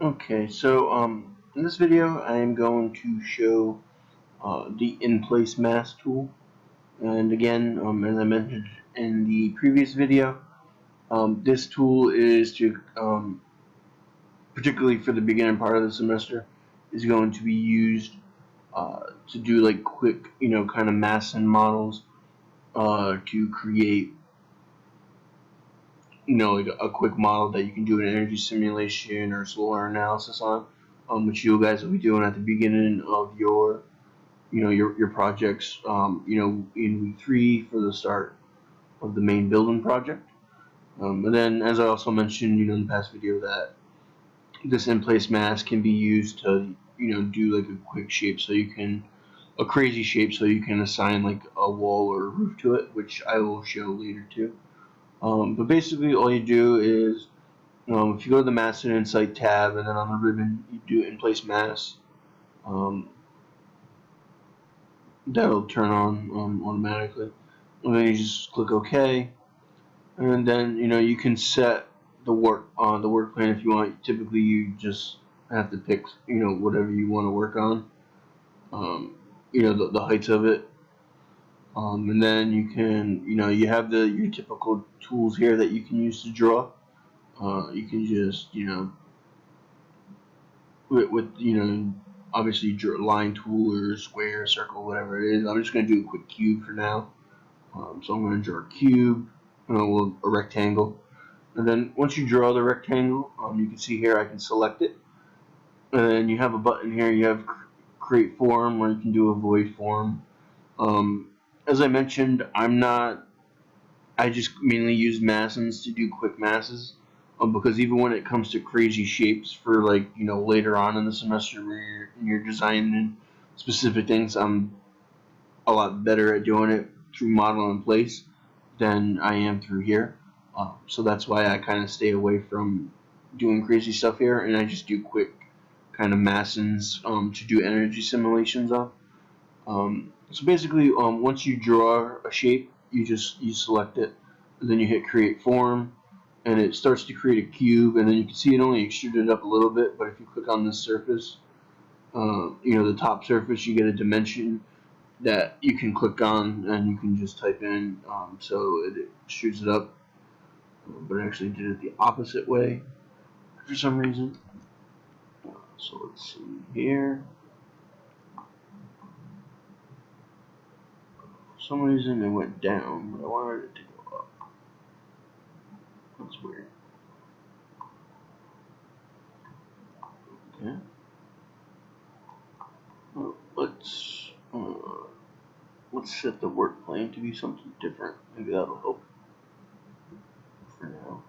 Okay, so in this video I am going to show the in-place mask tool, and again, as I mentioned in the previous video, this tool is to, particularly for the beginning part of the semester, is going to be used to do like quick, kind of mass and models to create, like a quick model that you can do an energy simulation or solar analysis on, which you guys will be doing at the beginning of your projects, in week 3 for the start of the main building project. And then, as I also mentioned, in the past video, that this in-place mask can be used to, do like a quick shape, a crazy shape, so you can assign like a wall or a roof to it, which I will show later too. But basically, all you do is, if you go to the Mass and Insight tab, and then on the ribbon, you do in-place mask. Um, that'll turn on automatically, and then you just click OK, and then you can set the work plan if you want. Typically, you just have to pick whatever you want to work on, the heights of it, and then you can you have your typical tools here that you can use to draw. You can just with obviously draw line tool or square, circle, whatever it is. I'm just going to do a quick cube for now. So I'm going to draw a cube, a rectangle, and then once you draw the rectangle, you can see here I can select it, and then you have a button here. You have create form, or you can do a void form. Um, as I mentioned, I just mainly use masons to do quick masses, because even when it comes to crazy shapes for like later on in the semester where you're designing specific things, I'm a lot better at doing it through model in place than I am through here. So that's why I kind of stay away from doing crazy stuff here, and I just do quick kind of masons to do energy simulations of. So basically, once you draw a shape, you select it, and then you hit create form, and it starts to create a cube, and then you can see it only extruded up a little bit. But if you click on this surface, the top surface, you get a dimension that you can click on, and you can just type in, so it shoots it up, but I actually did it the opposite way for some reason. So let's see here. For some reason it went down, but I wanted it to go up. That's weird. Okay. Well, let's set the work plane to be something different. Maybe that'll help for now.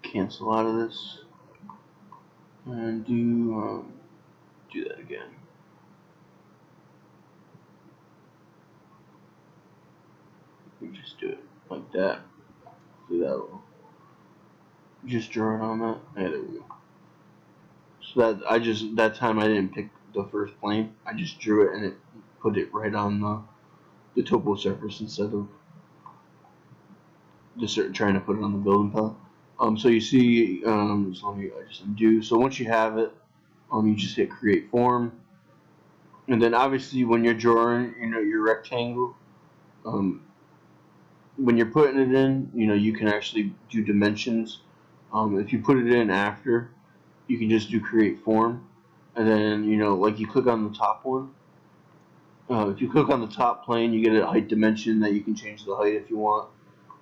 Cancel out of this and do that again. We just do it like that. So that'll just draw it on that. Yeah, there we go. So that time I didn't pick the first plane. I just drew it and it put it right on the topo surface instead of just trying to put it on the building palette. So you see, so I just undo. So once you have it, you just hit create form, and then obviously when you're drawing, your rectangle, um, when you're putting it in, you can actually do dimensions. If you put it in after, you can just do create form, and then like you click on the top one. If you click on the top plane, you get a height dimension that you can change the height if you want.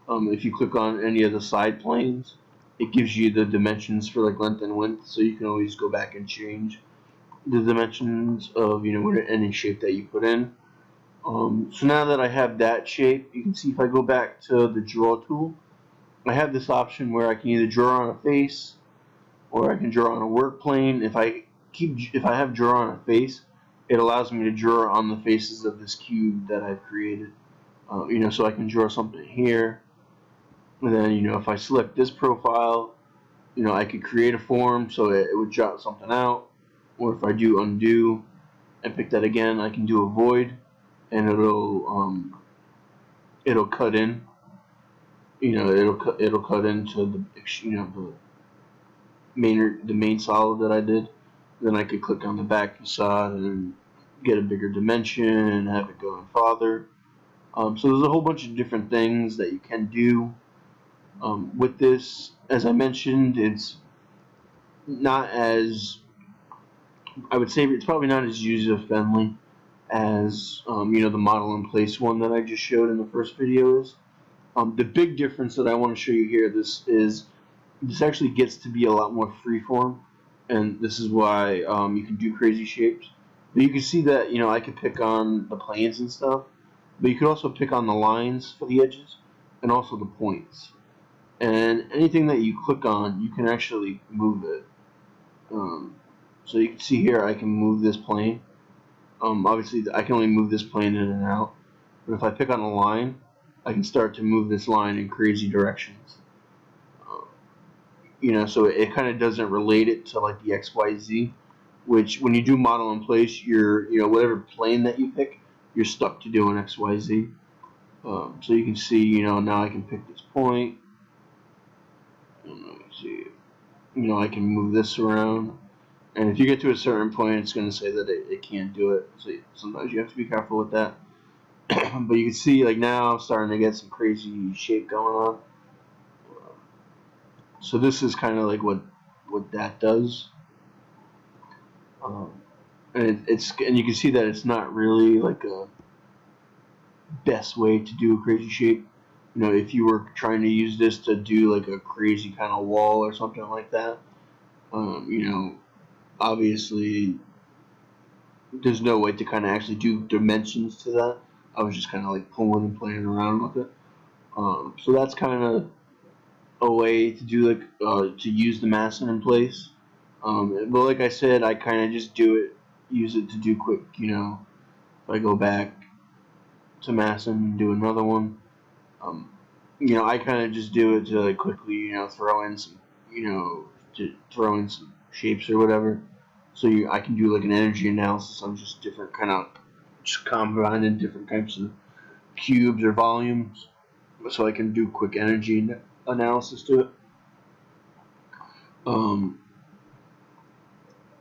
If you click on any of the side planes, it gives you the dimensions for like length and width, so you can always go back and change the dimensions of any shape that you put in. So now that I have that shape, you can see if I go back to the draw tool, I have this option where I can either draw on a face or I can draw on a work plane. If I have draw on a face, it allows me to draw on the faces of this cube that I've created. So I can draw something here, and then if I select this profile, I could create a form so it would jot something out. Or if I do undo and pick that again, I can do a void, and it'll cut in. It'll cut into the main solid that I did. Then I could click on the back facade and get a bigger dimension and have it go in farther. So there's a whole bunch of different things that you can do with this. As I mentioned, it's not as, I would say it's probably not as user friendly as the model in place one that I just showed in the first video is. The big difference that I want to show you here, this actually gets to be a lot more freeform, and this is why you can do crazy shapes. But you can see that I could pick on the planes and stuff, but you could also pick on the lines for the edges and also the points. And anything that you click on, you can actually move it. So you can see here, I can move this plane. Obviously, I can only move this plane in and out. But if I pick on a line, I can start to move this line in crazy directions. So it kind of doesn't relate it to like the XYZ, which when you do model in place, whatever plane that you pick, you're stuck to doing XYZ. So you can see, now I can pick this point. I can move this around. And if you get to a certain point, it's going to say that it can't do it. So sometimes you have to be careful with that. But you can see, like now, I'm starting to get some crazy shape going on. So this is kind of like what that does. And you can see that it's not really like a best way to do a crazy shape. If you were trying to use this to do like a crazy kind of wall or something like that, obviously there's no way to kind of actually do dimensions to that. I was just kind of like pulling and playing around with it. So that's kind of a way to do to use the masking in place. But like I said, I kind of just use it to do quick. If I go back to masking and do another one, I kind of just do it to like quickly, throw in some, to throw in some shapes or whatever. So I can do like an energy analysis on just different just combining different types of cubes or volumes, so I can do quick energy analysis to it.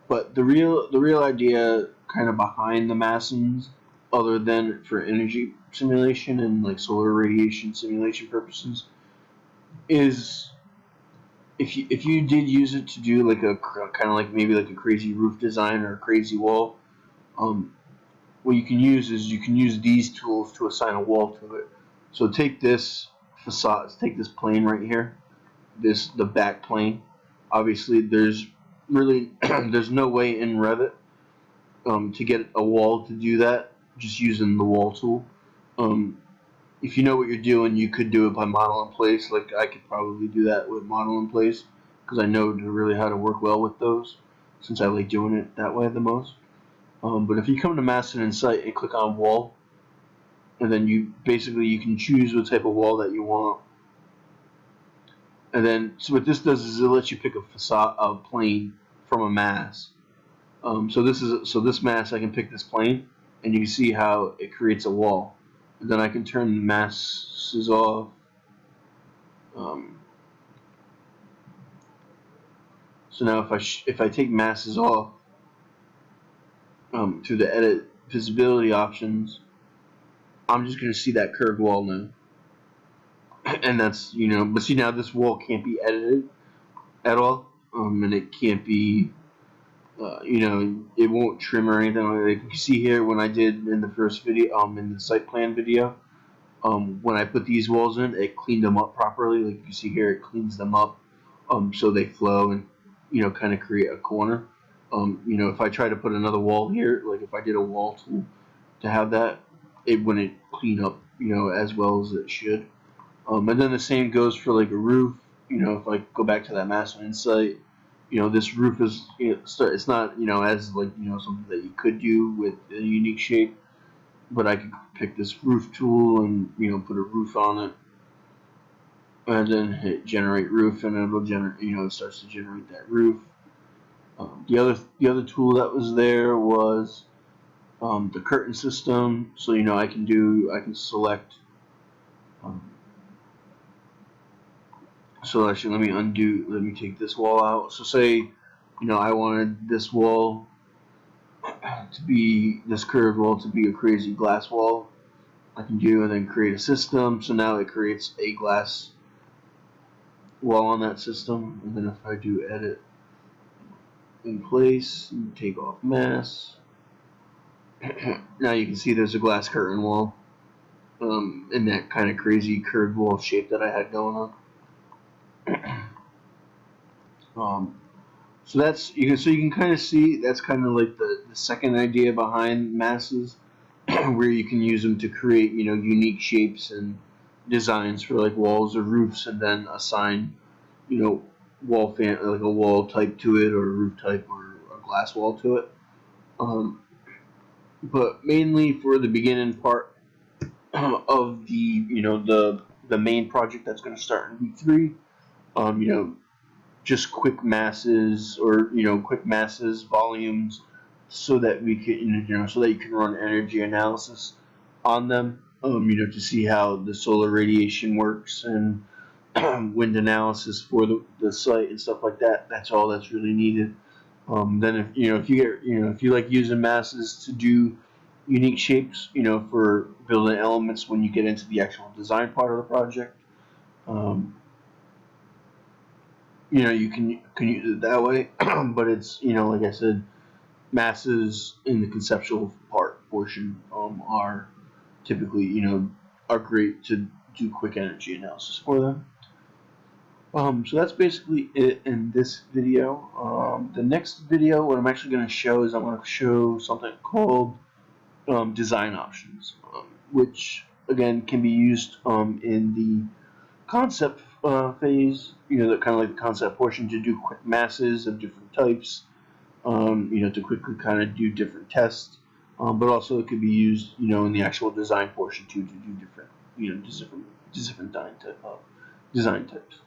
But the real idea kind of behind the masons, other than for energy simulation and like solar radiation simulation purposes, is if you did use it to do like a kind of like maybe like a crazy roof design or a crazy wall, what you can use is you can use these tools to assign a wall to it. So take this facade, take this plane right here, the back plane. Obviously, there's there's no way in Revit to get a wall to do that just using the wall tool. If you know what you're doing, you could do it by model in place. Like I could probably do that with model in place because I know really how to work well with those, since I like doing it that way the most. But if you come to Master Insight and click on wall, and then you can choose what type of wall that you want. And then so what this does is it lets you pick a facade of plane from a mass. So this mass, I can pick this plane, and you can see how it creates a wall. And then I can turn the masses off. So now if I take masses off through the edit visibility options, I'm just going to see that curved wall now. And that's, but see now this wall can't be edited at all, and it can't be, it won't trim or anything like that. You can see here when I did in the first video, in the site plan video, when I put these walls in, it cleaned them up properly. Like you can see here, it cleans them up, so they flow and, kind of create a corner. If I try to put another wall here, like if I did a wall tool to have that, it wouldn't clean up, as well as it should. And then the same goes for like a roof. If I go back to that Master Insight, this roof is, it's not, as like, something that you could do with a unique shape, but I could pick this roof tool and, put a roof on it, and then hit generate roof, and it'll generate, it starts to generate that roof. The other tool that was there was the curtain system. So I can select So actually, let me take this wall out. So say, I wanted this wall to be, this curved wall to be a crazy glass wall. I can do and then create a system. So now it creates a glass wall on that system. And then if I do edit in place and take off mass, now you can see there's a glass curtain wall in that kind of crazy curved wall shape that I had going on. So you can kind of see that's kind of like the second idea behind masses, where you can use them to create unique shapes and designs for like walls or roofs, and then assign you know like a wall type to it, or a roof type, or a glass wall to it. Um, but mainly for the beginning part of the main project that's going to start in V3. Just quick masses, or quick masses volumes, so that we can so that you can run energy analysis on them, to see how the solar radiation works, and wind analysis for the site and stuff like that. That's all that's really needed. Then if you like using masses to do unique shapes, for building elements when you get into the actual design part of the project, um, you can use it that way. But it's like I said, masses in the conceptual portion are typically are great to do quick energy analysis for them. So that's basically it in this video. The next video, what I'm actually going to show is I'm going to show something called design options, which again can be used in the concept phase, that kind of like the concept portion, to do quick masses of different types, to quickly kind of do different tests. But also it could be used, in the actual design portion too, to do different, design types.